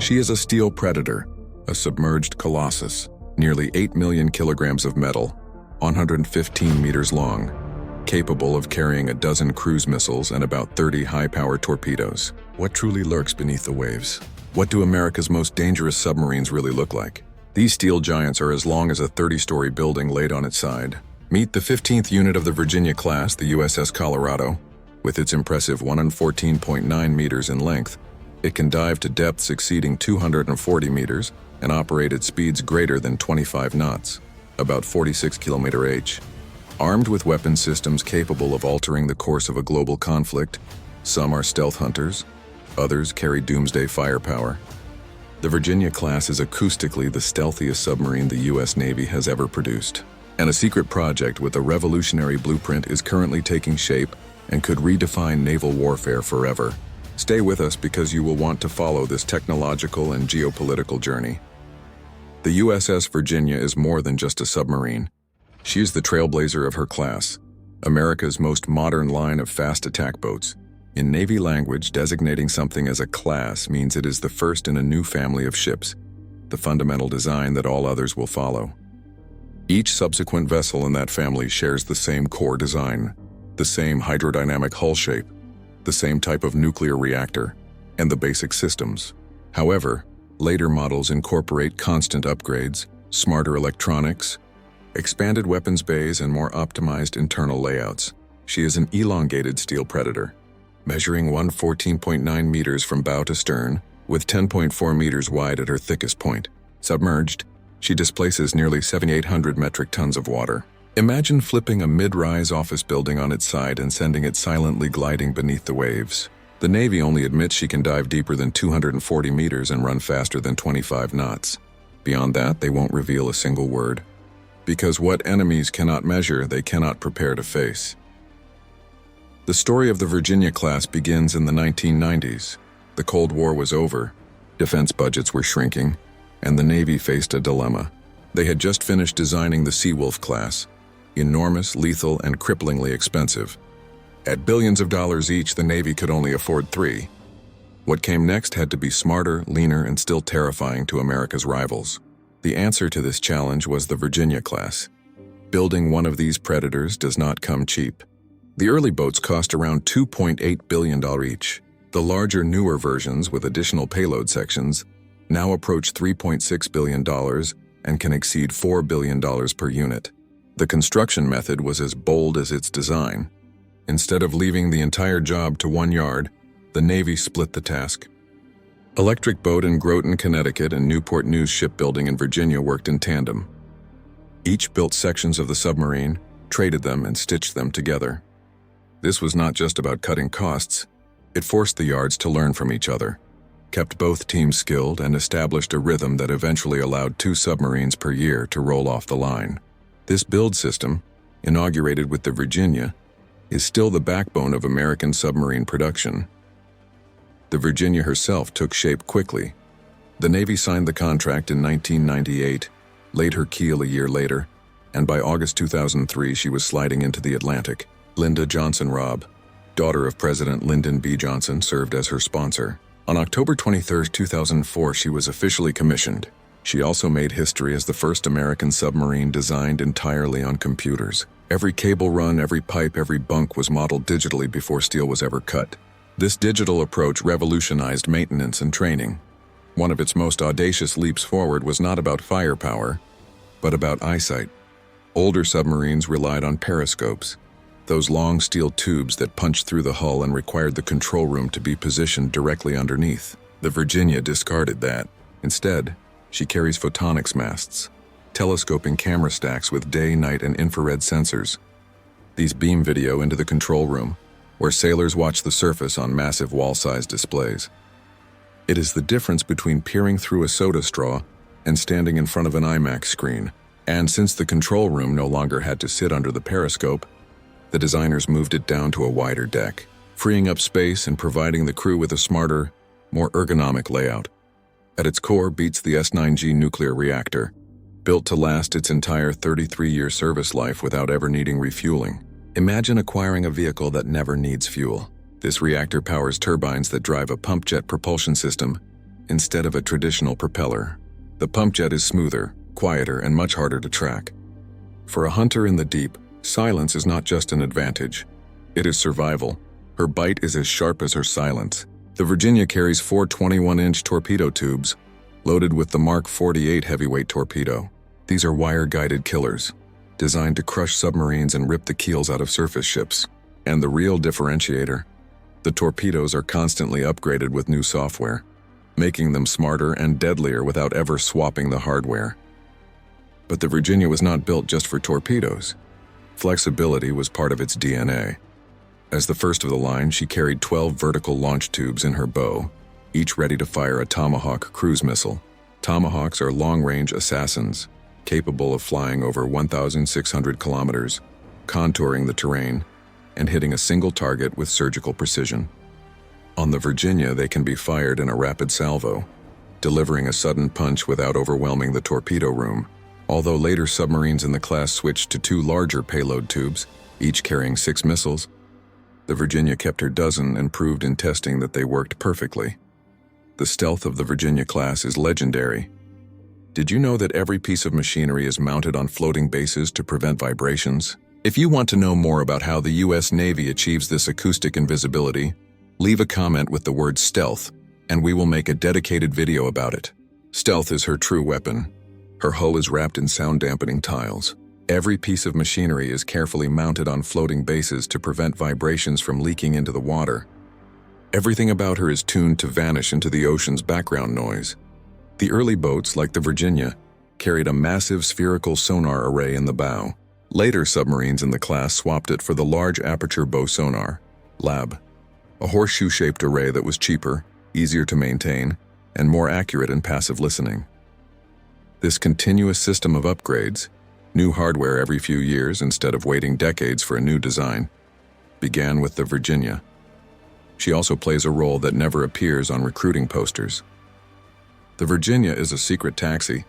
She is a steel predator, a submerged colossus, nearly 8 million kilograms of metal, 115 meters long, capable of carrying a dozen cruise missiles and about 30 high-power torpedoes. What truly lurks beneath the waves? What do America's most dangerous submarines really look like? These steel giants are as long as a 30-story building laid on its side. Meet the 15th unit of the Virginia class, the USS Colorado. With its impressive 114.9 meters in length, it can dive to depths exceeding 240 meters and operate at speeds greater than 25 knots, about 46 km/h. Armed with weapon systems capable of altering the course of a global conflict, some are stealth hunters, others carry doomsday firepower. The Virginia class is acoustically the stealthiest submarine the U.S. Navy has ever produced. And a secret project with a revolutionary blueprint is currently taking shape and could redefine naval warfare forever. Stay with us because you will want to follow this technological and geopolitical journey. The USS Virginia is more than just a submarine. She is the trailblazer of her class, America's most modern line of fast attack boats. In Navy language, designating something as a class means it is the first in a new family of ships, the fundamental design that all others will follow. Each subsequent vessel in that family shares the same core design, the same hydrodynamic hull shape, the same type of nuclear reactor, and the basic systems. However, later models incorporate constant upgrades, smarter electronics, expanded weapons bays, and more optimized internal layouts. She is an elongated steel predator, measuring 114.9 meters from bow to stern, with 10.4 meters wide at her thickest point. Submerged, she displaces nearly 7,800 metric tons of water. Imagine flipping a mid-rise office building on its side and sending it silently gliding beneath the waves. The Navy only admits she can dive deeper than 240 meters and run faster than 25 knots. Beyond that, they won't reveal a single word. Because what enemies cannot measure, they cannot prepare to face. The story of the Virginia class begins in the 1990s. The Cold War was over, defense budgets were shrinking, and the Navy faced a dilemma. They had just finished designing the Seawolf class, enormous, lethal, and cripplingly expensive. At billions of dollars each, the Navy could only afford 3. What came next had to be smarter, leaner, and still terrifying to America's rivals. The answer to this challenge was the Virginia class. Building one of these predators does not come cheap. The early boats cost around $2.8 billion each. The larger, newer versions with additional payload sections now approach $3.6 billion and can exceed $4 billion per unit. The construction method was as bold as its design. Instead of leaving the entire job to one yard, the Navy split the task. Electric Boat in Groton, Connecticut, and Newport News Shipbuilding in Virginia worked in tandem. Each built sections of the submarine, traded them, and stitched them together. This was not just about cutting costs. It forced the yards to learn from each other, kept both teams skilled, and established a rhythm that eventually allowed 2 submarines per year to roll off the line. This build system, inaugurated with the Virginia, is still the backbone of American submarine production. The Virginia herself took shape quickly. The Navy signed the contract in 1998, laid her keel a year later, and by August 2003 she was sliding into the Atlantic. Linda Johnson Robb, daughter of President Lyndon B. Johnson, served as her sponsor. On October 23, 2004, she was officially commissioned. She also made history as the first American submarine designed entirely on computers. Every cable run, every pipe, every bunk was modeled digitally before steel was ever cut. This digital approach revolutionized maintenance and training. One of its most audacious leaps forward was not about firepower, but about eyesight. Older submarines relied on periscopes, those long steel tubes that punched through the hull and required the control room to be positioned directly underneath. The Virginia discarded that. Instead, she carries photonics masts, telescoping camera stacks with day, night, and infrared sensors. These beam video into the control room, where sailors watch the surface on massive wall-sized displays. It is the difference between peering through a soda straw and standing in front of an IMAX screen. And since the control room no longer had to sit under the periscope, the designers moved it down to a wider deck, freeing up space and providing the crew with a smarter, more ergonomic layout. At its core beats the S9G nuclear reactor, built to last its entire 33-year service life without ever needing refueling. Imagine acquiring a vehicle that never needs fuel. This reactor powers turbines that drive a pump jet propulsion system instead of a traditional propeller. The pump jet is smoother, quieter, and much harder to track. For a hunter in the deep, silence is not just an advantage. It is survival. Her bite is as sharp as her silence. The Virginia carries 4 21-inch torpedo tubes, loaded with the Mark 48 heavyweight torpedo. These are wire-guided killers, designed to crush submarines and rip the keels out of surface ships. And the real differentiator: the torpedoes are constantly upgraded with new software, making them smarter and deadlier without ever swapping the hardware. But the Virginia was not built just for torpedoes. Flexibility was part of its DNA. As the first of the line, she carried 12 vertical launch tubes in her bow, each ready to fire a Tomahawk cruise missile. Tomahawks are long-range assassins, capable of flying over 1,600 kilometers, contouring the terrain, and hitting a single target with surgical precision. On the Virginia, they can be fired in a rapid salvo, delivering a sudden punch without overwhelming the torpedo room. Although later submarines in the class switched to 2 larger payload tubes, each carrying 6 missiles, the Virginia kept her dozen and proved in testing that they worked perfectly. The stealth of the Virginia class is legendary. Did you know that every piece of machinery is mounted on floating bases to prevent vibrations? If you want to know more about how the U.S. Navy achieves this acoustic invisibility, leave a comment with the word stealth, and we will make a dedicated video about it. Stealth is her true weapon. Her hull is wrapped in sound-dampening tiles. Every piece of machinery is carefully mounted on floating bases to prevent vibrations from leaking into the water. Everything about her is tuned to vanish into the ocean's background noise. The early boats, like the Virginia, carried a massive spherical sonar array in the bow. Later submarines in the class swapped it for the large aperture bow sonar, LAB, a horseshoe-shaped array that was cheaper, easier to maintain, and more accurate in passive listening. This continuous system of upgrades, new hardware every few years instead of waiting decades for a new design, began with the Virginia. She also plays a role that never appears on recruiting posters. The Virginia is a secret taxi.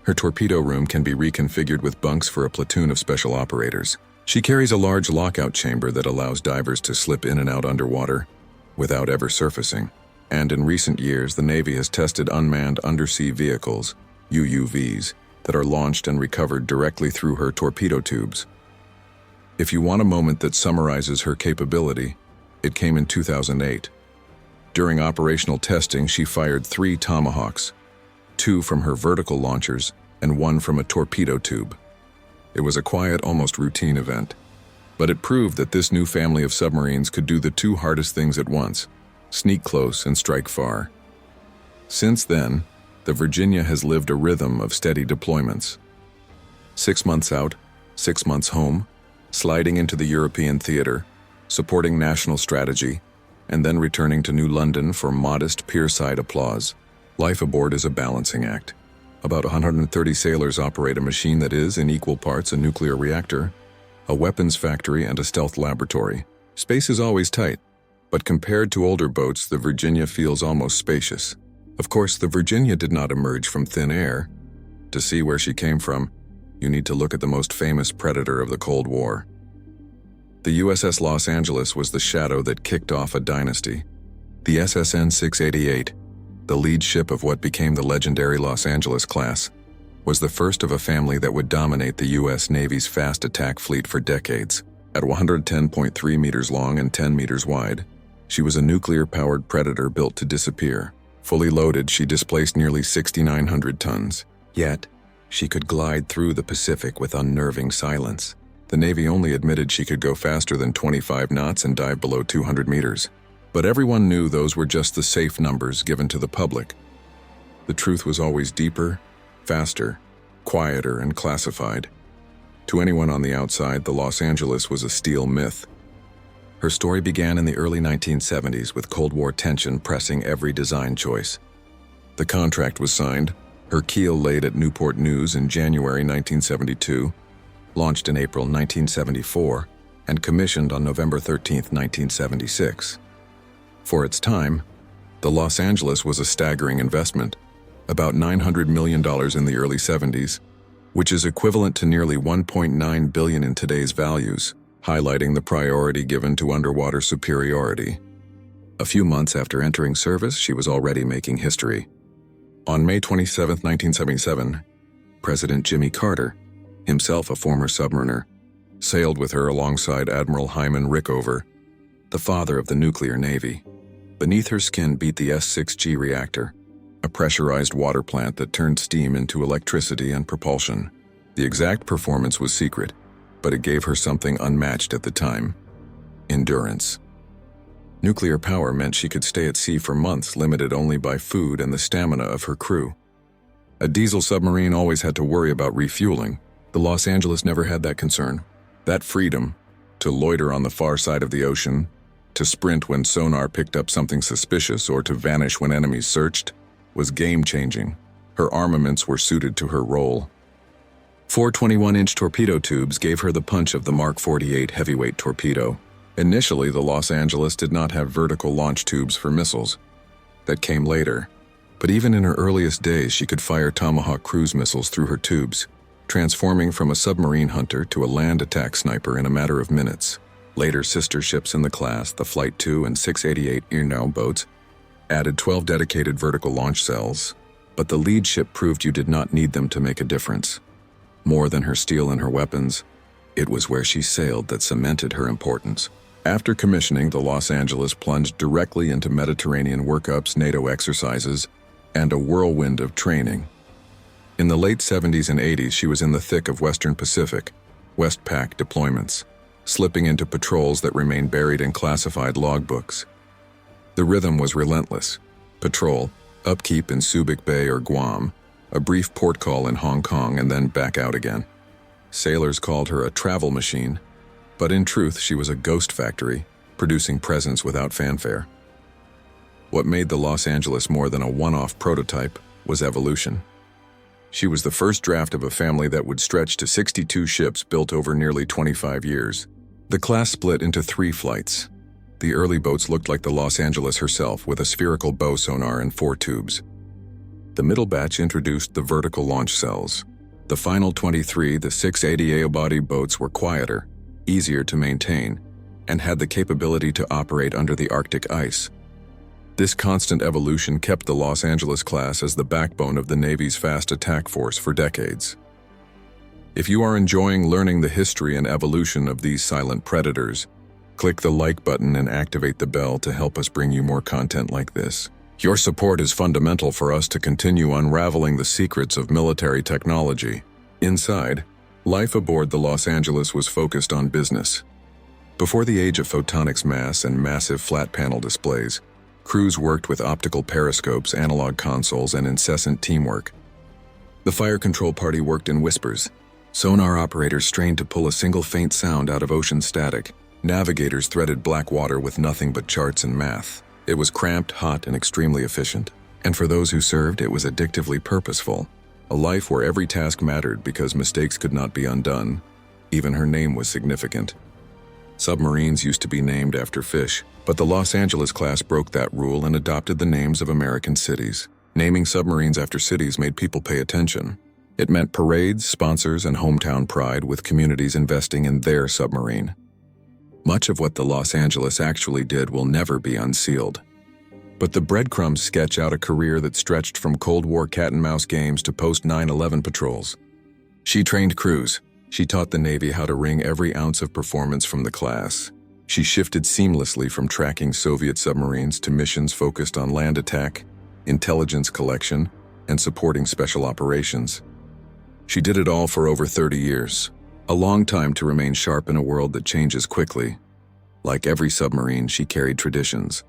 Her torpedo room can be reconfigured with bunks for a platoon of special operators. She carries a large lockout chamber that allows divers to slip in and out underwater without ever surfacing. And in recent years, the Navy has tested unmanned undersea vehicles, UUVs, that are launched and recovered directly through her torpedo tubes. If you want a moment that summarizes her capability, it came in 2008. During operational testing, she fired 3 Tomahawks, 2 from her vertical launchers and 1 from a torpedo tube. It was a quiet, almost routine event, but it proved that this new family of submarines could do the 2 hardest things at once: sneak close and strike far. Since then, the Virginia has lived a rhythm of steady deployments. 6 months out, 6 months home, sliding into the European theater, supporting national strategy, and then returning to New London for modest pierside applause. Life aboard is a balancing act. About 130 sailors operate a machine that is, in equal parts, a nuclear reactor, a weapons factory, and a stealth laboratory. Space is always tight, but compared to older boats, the Virginia feels almost spacious. Of course, the Virginia did not emerge from thin air. To see where she came from, you need to look at the most famous predator of the Cold War. The USS Los Angeles was the shadow that kicked off a dynasty. The SSN 688, the lead ship of what became the legendary Los Angeles class, was the first of a family that would dominate the U.S. Navy's fast attack fleet for decades. At 110.3 meters long and 10 meters wide, she was a nuclear-powered predator built to disappear. Fully loaded, she displaced nearly 6,900 tons. Yet, she could glide through the Pacific with unnerving silence. The Navy only admitted she could go faster than 25 knots and dive below 200 meters. But everyone knew those were just the safe numbers given to the public. The truth was always deeper, faster, quieter, and classified. To anyone on the outside, the Los Angeles was a steel myth. Her story began in the early 1970s with Cold War tension pressing every design choice. The contract was signed, her keel laid at Newport News in January 1972, launched in April 1974, and commissioned on November 13, 1976. For its time, the Los Angeles was a staggering investment, about $900 million in the early 70s, which is equivalent to nearly $1.9 billion in today's values, highlighting the priority given to underwater superiority. A few months after entering service, she was already making history. On May 27, 1977, President Jimmy Carter, himself a former submariner, sailed with her alongside Admiral Hyman Rickover, the father of the nuclear navy. Beneath her skin beat the S-6G reactor, a pressurized water plant that turned steam into electricity and propulsion. The exact performance was secret, but it gave her something unmatched at the time: endurance. Nuclear power meant she could stay at sea for months, limited only by food and the stamina of her crew. A diesel submarine always had to worry about refueling. The Los Angeles never had that concern. That freedom, to loiter on the far side of the ocean, to sprint when sonar picked up something suspicious, or to vanish when enemies searched, was game-changing. Her armaments were suited to her role. 4 21-inch torpedo tubes gave her the punch of the Mark 48 heavyweight torpedo. Initially, the Los Angeles did not have vertical launch tubes for missiles. That came later. But even in her earliest days, she could fire Tomahawk cruise missiles through her tubes, transforming from a submarine hunter to a land attack sniper in a matter of minutes. Later sister ships in the class, the Flight 2 and 688 Earnow boats, added 12 dedicated vertical launch cells, but the lead ship proved you did not need them to make a difference. More than her steel and her weapons, it was where she sailed that cemented her importance. After commissioning, the Los Angeles plunged directly into Mediterranean workups, NATO exercises, and a whirlwind of training. In the late 70s and 80s, she was in the thick of Western Pacific, Westpac deployments, slipping into patrols that remained buried in classified logbooks. The rhythm was relentless: patrol, upkeep in Subic Bay or Guam, a brief port call in Hong Kong, and then back out again. Sailors called her a travel machine, but in truth she was a ghost factory, producing presence without fanfare. What made the Los Angeles more than a one-off prototype was evolution. She was the first draft of a family that would stretch to 62 ships built over nearly 25 years. The class split into 3 flights. The early boats looked like the Los Angeles herself, with a spherical bow sonar and 4 tubes. The middle batch introduced the vertical launch cells. The final 23, the 680 A-body boats, were quieter, easier to maintain, and had the capability to operate under the Arctic ice. This constant evolution kept the Los Angeles class as the backbone of the Navy's fast attack force for decades. If you are enjoying learning the history and evolution of these silent predators, click the like button and activate the bell to help us bring you more content like this. Your support is fundamental for us to continue unraveling the secrets of military technology. Inside, life aboard the Los Angeles was focused on business. Before the age of photonics mass and massive flat panel displays, crews worked with optical periscopes, analog consoles, and incessant teamwork. The fire control party worked in whispers. Sonar operators strained to pull a single faint sound out of ocean static. Navigators threaded black water with nothing but charts and math. It was cramped, hot, and extremely efficient. And for those who served, it was addictively purposeful. A life where every task mattered because mistakes could not be undone. Even her name was significant. Submarines used to be named after fish, but the Los Angeles class broke that rule and adopted the names of American cities. Naming submarines after cities made people pay attention. It meant parades, sponsors, and hometown pride, with communities investing in their submarine. Much of what the Los Angeles actually did will never be unsealed. But the breadcrumbs sketch out a career that stretched from Cold War cat-and-mouse games to post-9/11 patrols. She trained crews. She taught the Navy how to wring every ounce of performance from the class. She shifted seamlessly from tracking Soviet submarines to missions focused on land attack, intelligence collection, and supporting special operations. She did it all for over 30 years, a long time to remain sharp in a world that changes quickly. Like every submarine, she carried traditions.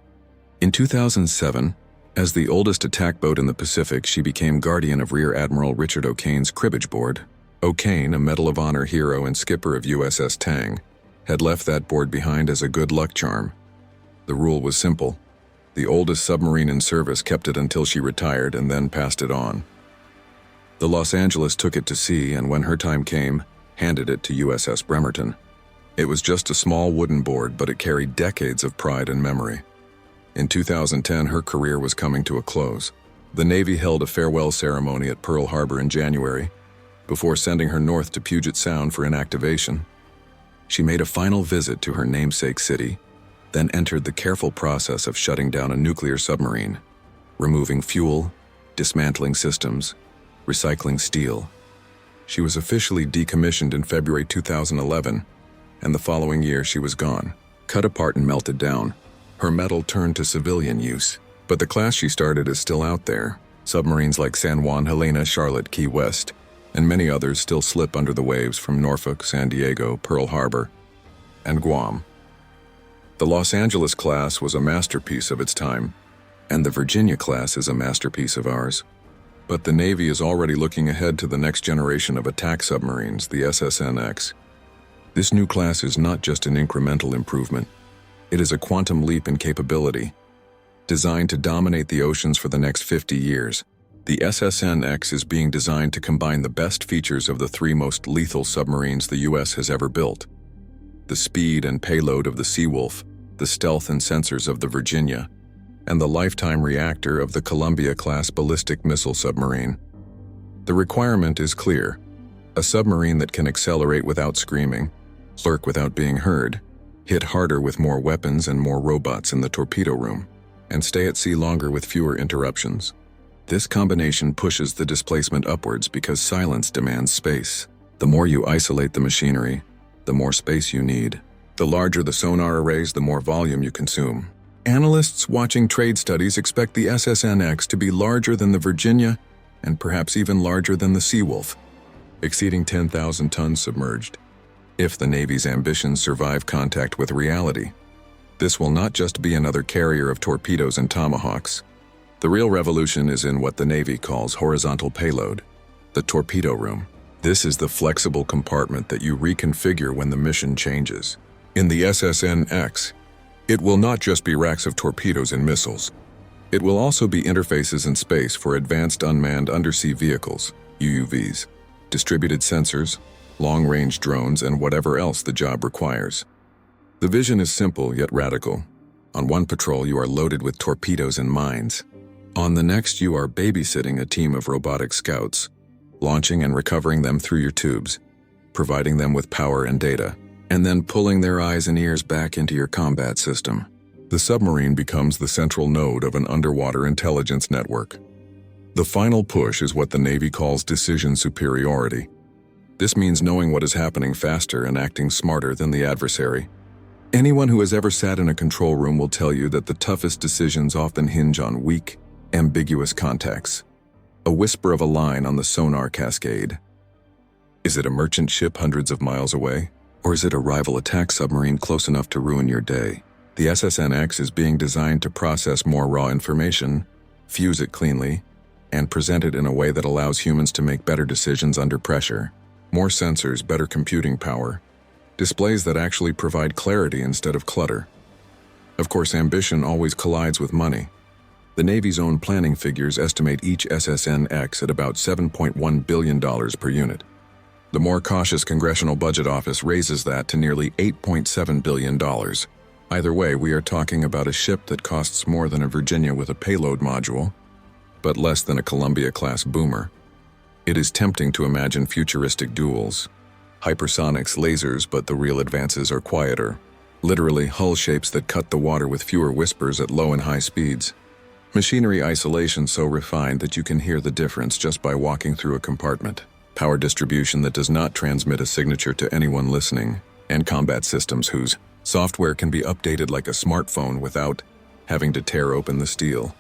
In 2007, as the oldest attack boat in the Pacific, she became guardian of Rear Admiral Richard O'Kane's cribbage board. O'Kane, a Medal of Honor hero and skipper of USS Tang, had left that board behind as a good luck charm. The rule was simple. The oldest submarine in service kept it until she retired and then passed it on. The Los Angeles took it to sea, and when her time came, handed it to USS Bremerton. It was just a small wooden board, but it carried decades of pride and memory. In 2010, her career was coming to a close. The Navy held a farewell ceremony at Pearl Harbor in January, before sending her north to Puget Sound for inactivation. She made a final visit to her namesake city, then entered the careful process of shutting down a nuclear submarine, removing fuel, dismantling systems, recycling steel. She was officially decommissioned in February 2011, and the following year she was gone, cut apart and melted down. Her metal turned to civilian use, but the class she started is still out there. Submarines like San Juan, Helena, Charlotte, Key West, and many others still slip under the waves from Norfolk, San Diego, Pearl Harbor, and Guam. The Los Angeles class was a masterpiece of its time, and the Virginia class is a masterpiece of ours. But the Navy is already looking ahead to the next generation of attack submarines, the SSN-X. This new class is not just an incremental improvement. It is a quantum leap in capability. Designed to dominate the oceans for the next 50 years, the SSN-X is being designed to combine the best features of the three most lethal submarines the U.S. has ever built: the speed and payload of the Seawolf, the stealth and sensors of the Virginia, and the lifetime reactor of the Columbia-class ballistic missile submarine. The requirement is clear: a submarine that can accelerate without screaming, lurk without being heard, hit harder with more weapons and more robots in the torpedo room, and stay at sea longer with fewer interruptions. This combination pushes the displacement upwards because silence demands space. The more you isolate the machinery, the more space you need. The larger the sonar arrays, the more volume you consume. Analysts watching trade studies expect the SSN-X to be larger than the Virginia and perhaps even larger than the Seawolf, exceeding 10,000 tons submerged. If the Navy's ambitions survive contact with reality, this will not just be another carrier of torpedoes and tomahawks. The real revolution is in what the Navy calls horizontal payload, the torpedo room. This is the flexible compartment that you reconfigure when the mission changes. In the SSN-X, it will not just be racks of torpedoes and missiles. It will also be interfaces in space for advanced unmanned undersea vehicles, UUVs, distributed sensors, long-range drones, and whatever else the job requires. The vision is simple yet radical. On one patrol, you are loaded with torpedoes and mines. On the next, you are babysitting a team of robotic scouts, launching and recovering them through your tubes, providing them with power and data, and then pulling their eyes and ears back into your combat system. The submarine becomes the central node of an underwater intelligence network. The final push is what the Navy calls decision superiority. This means knowing what is happening faster and acting smarter than the adversary. Anyone who has ever sat in a control room will tell you that the toughest decisions often hinge on weak, ambiguous contacts. A whisper of a line on the sonar cascade. Is it a merchant ship hundreds of miles away? Or is it a rival attack submarine close enough to ruin your day? The SSN-X is being designed to process more raw information, fuse it cleanly, and present it in a way that allows humans to make better decisions under pressure. More sensors, better computing power, displays that actually provide clarity instead of clutter. Of course, ambition always collides with money. The Navy's own planning figures estimate each SSN-X at about $7.1 billion per unit. The more cautious Congressional Budget Office raises that to nearly $8.7 billion. Either way, we are talking about a ship that costs more than a Virginia with a payload module, but less than a Columbia-class boomer. It is tempting to imagine futuristic duels. Hypersonics, lasers, but the real advances are quieter. Literally, hull shapes that cut the water with fewer whispers at low and high speeds. Machinery isolation so refined that you can hear the difference just by walking through a compartment. Power distribution that does not transmit a signature to anyone listening, and combat systems whose software can be updated like a smartphone without having to tear open the steel.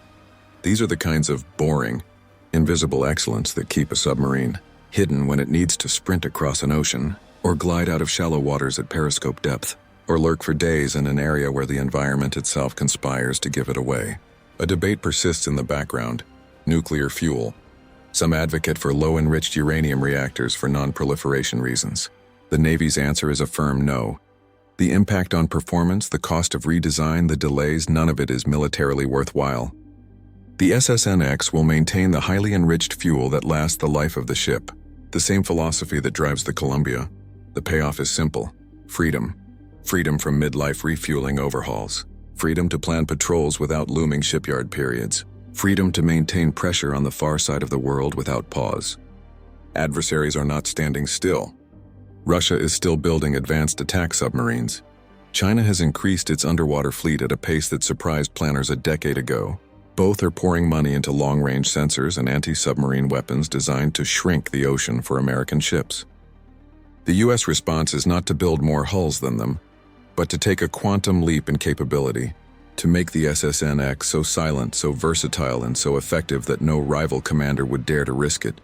These are the kinds of boring, invisible excellence that keep a submarine hidden when it needs to sprint across an ocean, or glide out of shallow waters at periscope depth, or lurk for days in an area where the environment itself conspires to give it away. A debate persists in the background: nuclear fuel. Some advocate for low-enriched uranium reactors for non-proliferation reasons. The Navy's answer is a firm no. The impact on performance, the cost of redesign, the delays, none of it is militarily worthwhile. The SSN-X will maintain the highly enriched fuel that lasts the life of the ship, the same philosophy that drives the Columbia. The payoff is simple: freedom. Freedom from midlife refueling overhauls. Freedom to plan patrols without looming shipyard periods. Freedom to maintain pressure on the far side of the world without pause. Adversaries are not standing still. Russia is still building advanced attack submarines. China has increased its underwater fleet at a pace that surprised planners a decade ago. Both are pouring money into long-range sensors and anti-submarine weapons designed to shrink the ocean for American ships. The U.S. response is not to build more hulls than them, but to take a quantum leap in capability, to make the SSNX so silent, so versatile, and so effective that no rival commander would dare to risk it.